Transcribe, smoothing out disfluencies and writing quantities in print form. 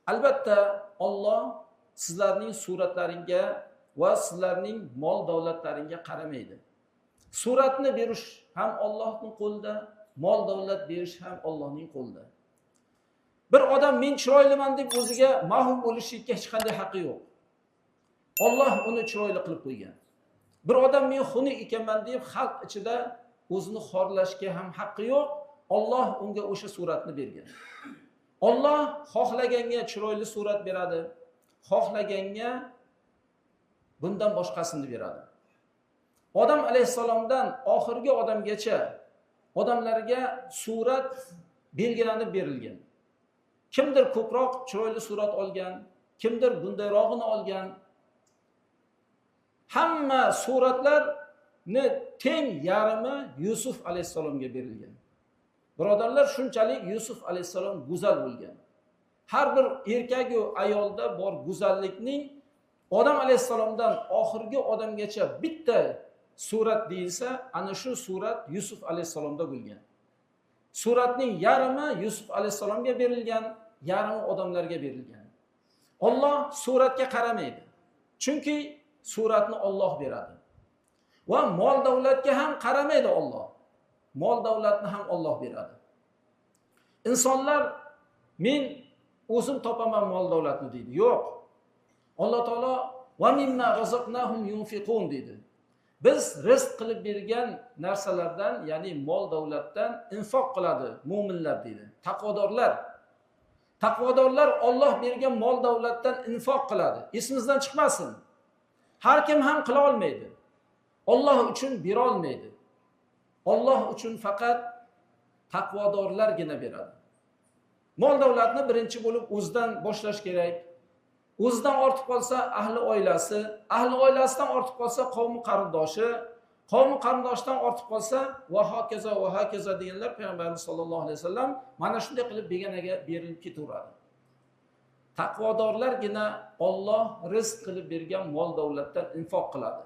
Albatta Alloh sizlarning suratlaringga va sizlarning mol davlatlaringga qaramaydi. Suratni berish ham Allohning qo'lida, mol davlat berish ham Allohning qo'lida. Bir odam men chiroyliman deb o'ziga mahum bo'lishga hech qanday haqqi yo'q. Alloh uni chiroyli qilib qo'ygan. Bir odam men xunuk ekanman deb xalq ichida o'zini xorlashga ham haqqi yo'q. Alloh unga o'sha suratni bergan. Alloh xohlaganga chiroyli surat beradi, xohlaganga bundan boshqasini beradi. Odam alayhisalomdan oxirgi odamgacha odamlarga surat belgilanib berilgan. Kimdir ko'proq chiroyli surat olgan, kimdir bundayrog'ini olgan. Hamma suratlarni teng yarmi Yusuf alayhisalomga berilgan. Birodarlar, shunchalik Yusuf alayhisalom go'zal bo'lgan. Har bir erkak va ayolda bor go'zallikning Odam alayhisalomdan oxirgi odamgacha bitta surat deyilsa, ana shu surat Yusuf alayhisalomda bo'lgan. Suratning yarmi Yusuf alayhisalomga berilgan, yarmi odamlarga berilgan. Alloh suratga qaramaydi. Chunki suratni Alloh beradi. Va mol davlatga ham qaramaydi Alloh. Mol davlatni ham Alloh beradi. Insonlar men o'zim topaman mol davlatni deydi. Yo'q. Alloh taolo va mimma razaqnahum yunfiqun dedi. Biz rizq qilib bergan narsalardan, ya'ni mol davlatdan infoq qiladi mu'minlar dedi. Taqvodorlar. Taqvodorlar Alloh bergan mol davlatdan infoq qiladi. Esimizdan chiqmasin. Har kim ham qila olmaydi. Alloh uchun bera olmaydi. Alloh uchun faqat taqvodorlargina beradi. Mol davlatni birinchi bo'lib o'zidan boshlash kerak. O'zidan ortib qolsa ahli oilasi, ahli oilasidan ortib qolsa qavmi qarindoshi, qavmi qarindoshidan ortib qolsa va hokazo deganlar payg'ambarimiz sollallohu alayhi vasallam mana shunday qilib beganaga berilib ketaveradi. Taqvodorlargina Alloh rizq qilib bergan mol davlatdan infoq qiladi.